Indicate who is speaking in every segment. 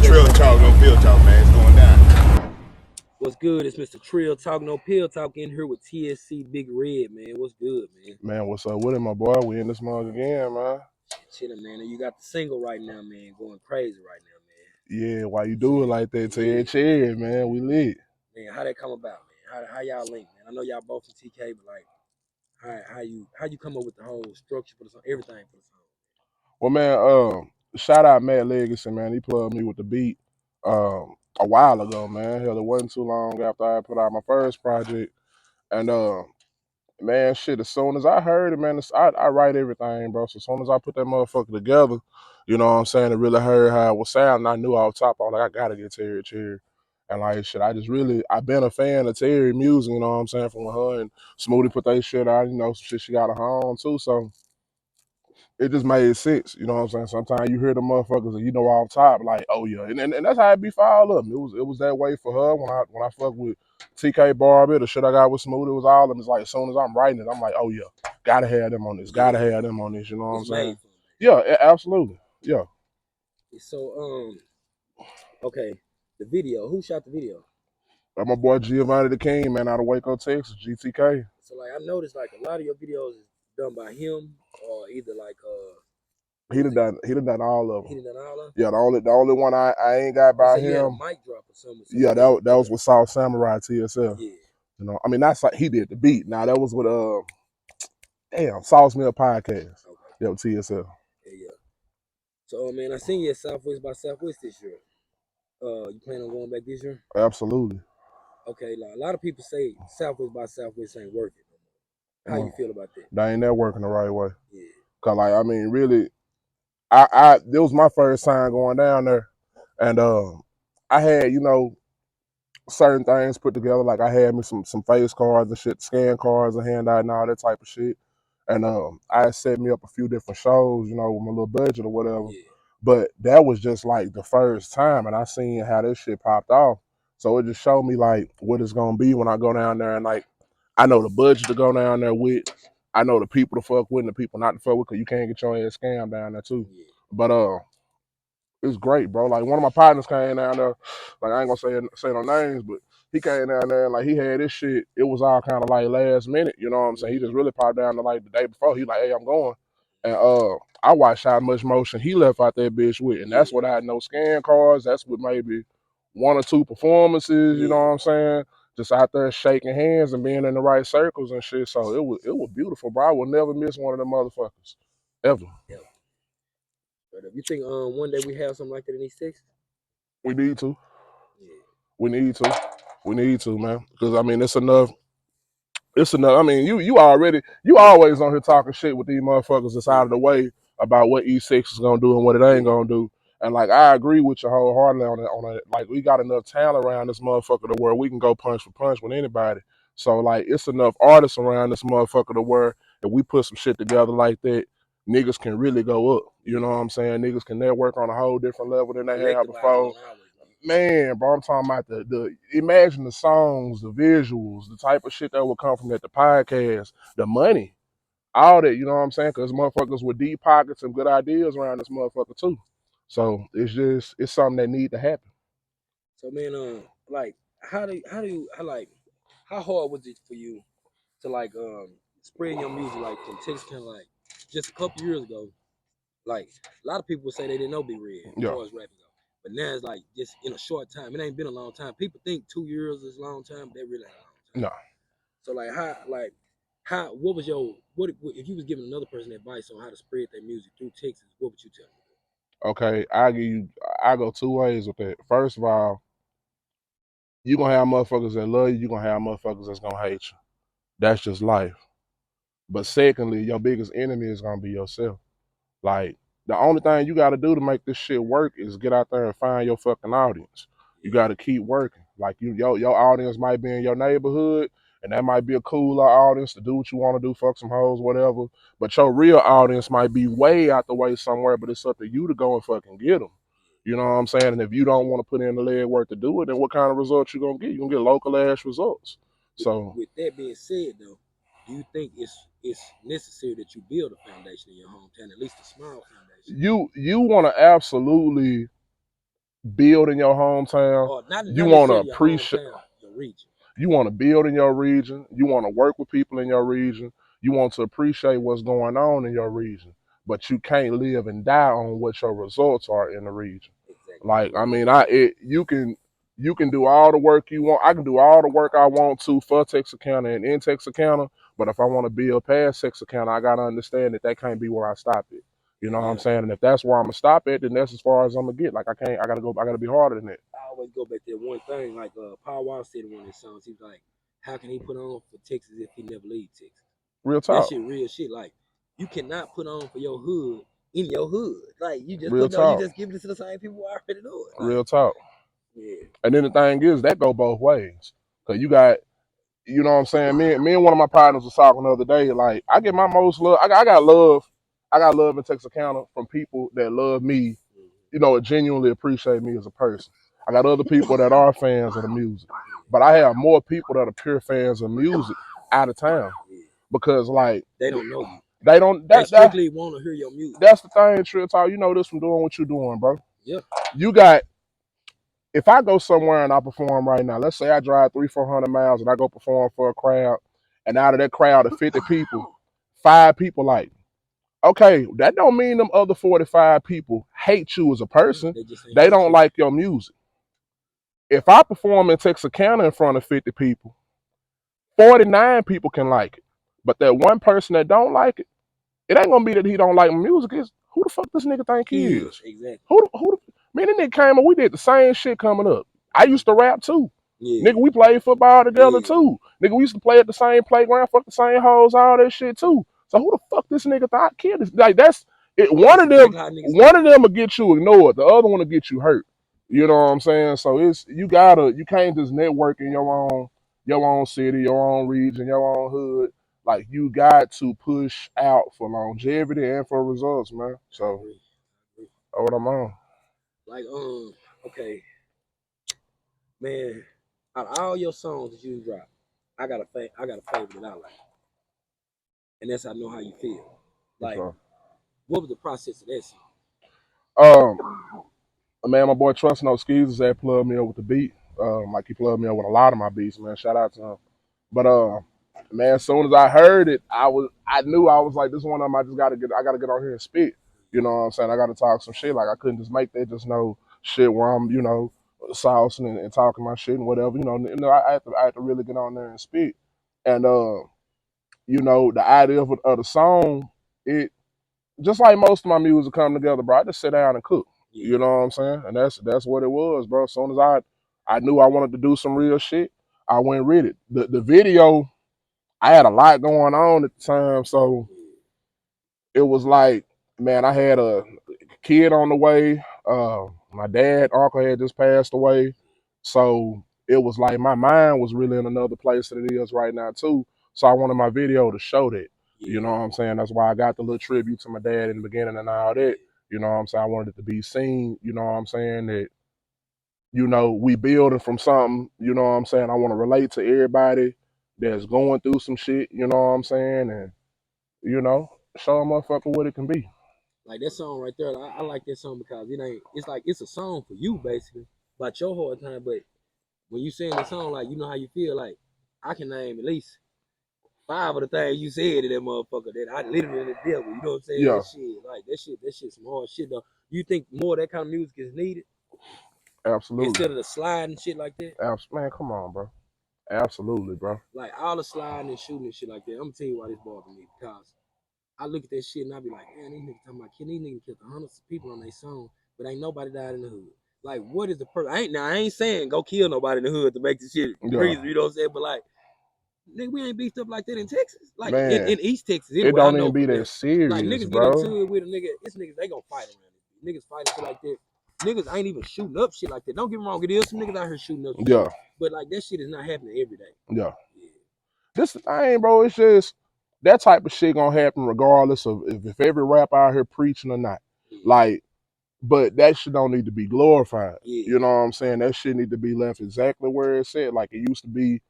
Speaker 1: Trill Talk, no pill talk, man. It's going down.
Speaker 2: What's good? It's Mr. Trill Talk, no pill talk in here with TSC Big Red, man. What's good, man?
Speaker 3: Man, what's up with it, my boy? We in this mug again, man.
Speaker 2: Chillin', man. And you got the single right now, man. Going crazy right now, man.
Speaker 3: Yeah, why you
Speaker 2: I'm
Speaker 3: do it
Speaker 2: saying,
Speaker 3: like that?
Speaker 2: yeah,
Speaker 3: Ted Cherry, man. We lit.
Speaker 2: man. How that come about, man? How y'all link, man? I know y'all both in TK, but like, how you come up with the whole structure for the song, everything for the song?
Speaker 3: Well, man, shout out Matt Legacy, man. He plugged me with the beat a while ago, man. Hell, it wasn't too long after I put out my first project. And man, shit, as soon as I heard it, man, I write everything, bro. So as soon as I put that motherfucker together, you know what I'm saying, and really heard how it was sounding, I knew off top, I was like, I gotta get Terry Cherry. And like shit, I've been a fan of Terry music, you know what I'm saying, from when her and Smoothie put that shit out, you know, some shit she got at home too. So it just made sense, you know what I'm saying? Sometimes you hear the motherfuckers and you know off top, like, oh yeah. And that's how it be for all of them. It was that way for her when I fuck with TK Barber, the shit I got with Smooth, it was all of them. It's like as soon as I'm writing it, I'm like, oh yeah, gotta have them on this, gotta
Speaker 2: Yeah,
Speaker 3: have them on this, you know what I'm
Speaker 2: it's made
Speaker 3: saying?
Speaker 2: for them,
Speaker 3: Yeah, absolutely. Yeah.
Speaker 2: So, okay, the video. Who shot the video?
Speaker 3: That's my boy Giovanni the King, man, out of Waco, Texas, GTK.
Speaker 2: So, like, I noticed like a lot of your videos is done by him, or either like
Speaker 3: He
Speaker 2: was
Speaker 3: done
Speaker 2: it?
Speaker 3: done he done done all of
Speaker 2: He
Speaker 3: them.
Speaker 2: did that all of.
Speaker 3: Yeah, the only one I ain't got
Speaker 2: You
Speaker 3: by
Speaker 2: say you had a
Speaker 3: him.
Speaker 2: mic drop or something. So
Speaker 3: Yeah,
Speaker 2: like,
Speaker 3: that was
Speaker 2: okay,
Speaker 3: with South Samurai TSL.
Speaker 2: yeah,
Speaker 3: You know, I mean that's like he did the beat. Now that was with damn, Sauce Mill Podcast.
Speaker 2: okay,
Speaker 3: Yep, TSL.
Speaker 2: yeah, yeah. So, man, I seen you at Southwest by Southwest this year. You plan on going back this year?
Speaker 3: Absolutely.
Speaker 2: Okay, like a lot of people say Southwest by Southwest ain't working no more. How you
Speaker 3: Mm.
Speaker 2: feel about that?
Speaker 3: They ain't that working the right way.
Speaker 2: Yeah,
Speaker 3: Cause like I mean, really, I this was my first time going down there, and I had certain things put together. Like I had me some face cards and shit, scan cards and hand out and all that type of shit. And I set me up a few different shows, you know, with my little budget or whatever.
Speaker 2: yeah,
Speaker 3: But that was just like the first time, and I seen how this shit popped off. So it just showed me like what it's gonna be when I go down there, and like I know the budget to go down there with. I know the people to fuck with and the people not to fuck with, cause you can't get your ass scammed down there too.
Speaker 2: yeah,
Speaker 3: But it's great, bro. Like one of my partners came down there, like I ain't gonna say no names, but he came down there and like he had this shit. It was all kind of like last minute, you know what I'm saying? He just really popped down to like the day before. He like, hey, I'm going, and I watched how much motion he left out that bitch with, and
Speaker 2: yeah,
Speaker 3: that's what I had no scan cards. That's with maybe one or two performances, you know
Speaker 2: yeah,
Speaker 3: what I'm saying? Just out there shaking hands and being in the right circles and shit. So it was beautiful, bro. I will never miss one of them motherfuckers, ever.
Speaker 2: yeah. But if you think one day we have something like that in East Texas,
Speaker 3: We need to.
Speaker 2: yeah,
Speaker 3: We need to. We need to, man. Because I mean, it's enough. It's enough. I mean, you always on here talking shit with these motherfuckers that's out of
Speaker 2: yeah,
Speaker 3: the way about what E6 is gonna do and what it ain't
Speaker 2: yeah,
Speaker 3: gonna do. And like, I agree with you wholeheartedly on it. On it, like, we got enough talent around this motherfucker to where we can go punch for punch with anybody. So like, it's enough artists around this motherfucker to where if we put some shit together like that, niggas can really go up. You know
Speaker 2: yeah.
Speaker 3: what I'm saying? Niggas can network on a whole different level than they have
Speaker 2: Collectivize
Speaker 3: before.
Speaker 2: on ours, though.
Speaker 3: Man, bro, I'm talking about the imagine the songs, the visuals, the type of shit that would come from that, the podcast, the money, all that, you know what I'm saying? Because motherfuckers with deep pockets and good ideas around this motherfucker too. So it's something that need to happen.
Speaker 2: So, man, like, how hard was it for you to like spread your music like from Texas, kind of like just a couple years ago? Like a lot of people would say they didn't know Big Red as
Speaker 3: Yeah.
Speaker 2: far as rapping go, but now it's like just in a short time. It ain't been a long time. People think 2 years is a long time, but that really ain't a long time.
Speaker 3: No.
Speaker 2: So how what was your what if you was giving another person advice on how to spread their music through Texas? What would you tell them?
Speaker 3: Okay. I go two ways with that. First of all, you gonna have motherfuckers that love you, you gonna have motherfuckers that's gonna hate you. That's just life. But secondly, your biggest enemy is gonna be yourself. Like, the only thing you got to do to make this shit work is get out there and find your fucking audience. You
Speaker 2: Yeah,
Speaker 3: got to keep working. Like, your audience might be in your neighborhood, and that might be a cooler audience to do what you want to do, fuck some hoes, whatever. But your real audience might be way out the way somewhere, but it's up to you to go and fucking get them. You know what I'm saying? And if you don't want to put in the legwork to do it, then what kind of results you gonna get? You gonna get local ass results.
Speaker 2: with,
Speaker 3: So
Speaker 2: with that being said, though, do you think it's necessary that you build a foundation in your hometown, at least a small foundation?
Speaker 3: you want to absolutely build in your hometown.
Speaker 2: Or not
Speaker 3: You want to
Speaker 2: necessarily your
Speaker 3: appreciate.
Speaker 2: hometown, your region.
Speaker 3: You want to build in your region. You want to work with people in your region. You want to appreciate what's going on in your region. But you can't live and die on what your results are in the region.
Speaker 2: Exactly.
Speaker 3: Like, I mean, you can do all the work you want. I can do all the work I want to for Texarkana and in Texarkana. But if I want to build past Texarkana, I gotta understand that that can't be where I stop it. You know what I'm saying? And if that's where I'm gonna stop at, then that's as far as I'm gonna get. Like I can't. I gotta be harder than that.
Speaker 2: I always go back to that one thing, like Power Wall said in one of his songs. He was like, "How can he put on for Texas if he never leave Texas?"
Speaker 3: Real
Speaker 2: That
Speaker 3: talk.
Speaker 2: shit, real shit. Like, you cannot put on for your hood in your hood. Like, you just
Speaker 3: Real
Speaker 2: put on, you
Speaker 3: talk.
Speaker 2: just giving it to the same people who already do it. Like,
Speaker 3: Real talk.
Speaker 2: yeah,
Speaker 3: And then the thing is, that go both ways. Cause you got, you know what I'm saying? Me and one of my partners was talking the other day. Like, I get my most love. I got love. I got love in Texarkana from people that love me, you know, genuinely appreciate me as a person. I got other people that are fans of the music. But I have more people that are pure fans of music out of town.
Speaker 2: yeah.
Speaker 3: Because like
Speaker 2: They don't know you.
Speaker 3: they don't
Speaker 2: They strictly want to hear your music.
Speaker 3: that's the thing, Trill Talk. You know this from doing what you're doing, bro.
Speaker 2: Yeah.
Speaker 3: You got if I go somewhere and I perform right now, let's say I drive 300-400 miles and I go perform for a crowd, and out of that crowd of 50 people, 5 people like, okay, that don't mean them other 45 people hate you as a person. They don't like your music. If I perform in Texarkana in front of 50 people, 49 people can like it. But that one person that don't like it, it ain't gonna be that he don't like my music. It's who the fuck this nigga think he is?
Speaker 2: Exactly.
Speaker 3: Man, that nigga came up, we did the same shit coming up. I used to rap too.
Speaker 2: Yeah.
Speaker 3: Nigga, we played football together
Speaker 2: Yeah.
Speaker 3: too. Nigga, we used to play at the same playground, fuck the same hoes, all that shit too. So who the fuck this nigga thought kid is? Like that's it. One of them will get you ignored. The other one will get you hurt. You know what I'm saying? So it's you can't just network in your own city, your own region, your own hood. Like you got to push out for longevity and for results, man. So that's what I'm on.
Speaker 2: Like, okay, man, out of all your songs that you drop, I got a favorite that I like, and that's I Know How You Feel. Like, what was the process of that song?
Speaker 3: Man, my boy Trust No Skeezers had plugged me up with the beat. Like he plugged me up with a lot of my beats, man. Shout out to him. But man, as soon as I heard it, I knew I was like, this one of them I gotta get on here and spit. You know what I'm saying? I gotta talk some shit. Like I couldn't just make that just no shit where I'm, you know, saucing and talking my shit and whatever. I had to really get on there and spit. And you know, the idea of the song, it just like most of my music come together, bro. I just sit down and cook.
Speaker 2: Yeah.
Speaker 3: You know what I'm saying? And that's what it was, bro. As soon as I knew I wanted to do some real shit, I went with it. The video, I had a lot going on at the time, so it was like, man, I had a kid on the way. My dad, uncle had just passed away, so it was like my mind was really in another place than it is right now too. So I wanted my video to show that. You know what I'm saying? That's why I got the little tribute to my dad in the beginning and all that. You know what I'm saying? I wanted it to be seen. You know what I'm saying? That you know we building from something. You know what I'm saying? I want to relate to everybody that's going through some shit. You know what I'm saying? And you know, show a motherfucker what it can be.
Speaker 2: Like that song right there, I like that song because it's like it's a song for you basically about your hard time. But when you sing the song, like you know how you feel, like I can name at least 5 of the things you said to that motherfucker that I literally dealt with. You know what I'm saying?
Speaker 3: Yeah.
Speaker 2: That shit some hard shit though. You think more of that kind of music is needed?
Speaker 3: Absolutely.
Speaker 2: Instead of the slide and shit like that?
Speaker 3: Man, come on, bro. Absolutely, bro.
Speaker 2: Like all the sliding and shooting and shit like that. I'm gonna tell you why this bothers me because I look at that shit and I be like, man, these niggas talking about these niggas killed hundreds of people on their song, but ain't nobody died in the hood. Like, what is the purpose? I ain't saying go kill nobody in the hood to make this shit reason, you know what I'm saying? But like, nigga, we ain't beefed up like that in Texas. Like in East Texas, anyway.
Speaker 3: It don't even be that serious,
Speaker 2: like niggas
Speaker 3: bro.
Speaker 2: get into it with a nigga. It's niggas they gonna fight around it. Niggas fighting shit like that. Niggas ain't even shooting up shit like that. Don't get me wrong, it is some niggas out here shooting up shit. But like that shit is not happening every day.
Speaker 3: Yeah. This the thing, bro. It's just that type of shit gonna happen regardless of if every rapper out here preaching or not. Like, but that shit don't need to be glorified. You know what I'm saying? That shit need to be left exactly where it's at. Like it used to be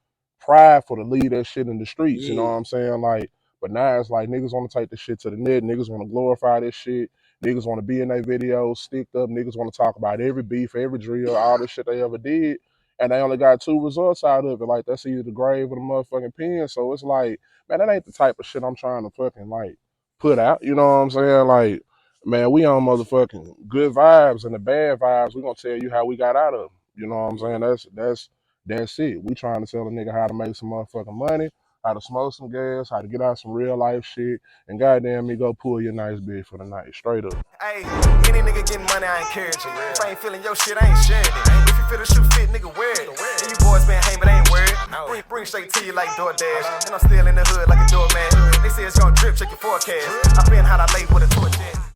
Speaker 3: prideful to leave that shit in the streets. You know what I'm saying? Like, but now it's like niggas want to take the shit to the net. Niggas want to glorify this shit. Niggas want to be in their videos, sticked up. Niggas want to talk about every beef, every drill, all the shit they ever did. And they only got 2 results out of it. Like, that's either the grave or the motherfucking pen. So it's like, man, that ain't the type of shit I'm trying to fucking, like, put out. You know what I'm saying? Like, man, we on motherfucking good vibes and the bad vibes. We gonna tell you how we got out of them. You know what I'm saying? That's it. We trying to tell a nigga how to make some motherfucking money, how to smoke some gas, how to get out some real life shit, and goddamn me go pull your nice bitch for the night. Straight up.
Speaker 4: Hey, any nigga getting money, I encourage it. If I ain't feeling your shit, I ain't sharing it. If you feel the shoe fit, nigga, wear it. And you boys been hanging, but I ain't worried. Bring straight to you like DoorDash. And I'm still in the hood like a doorman. They say it's gonna drip, check your forecast. I been how I lay with a torch.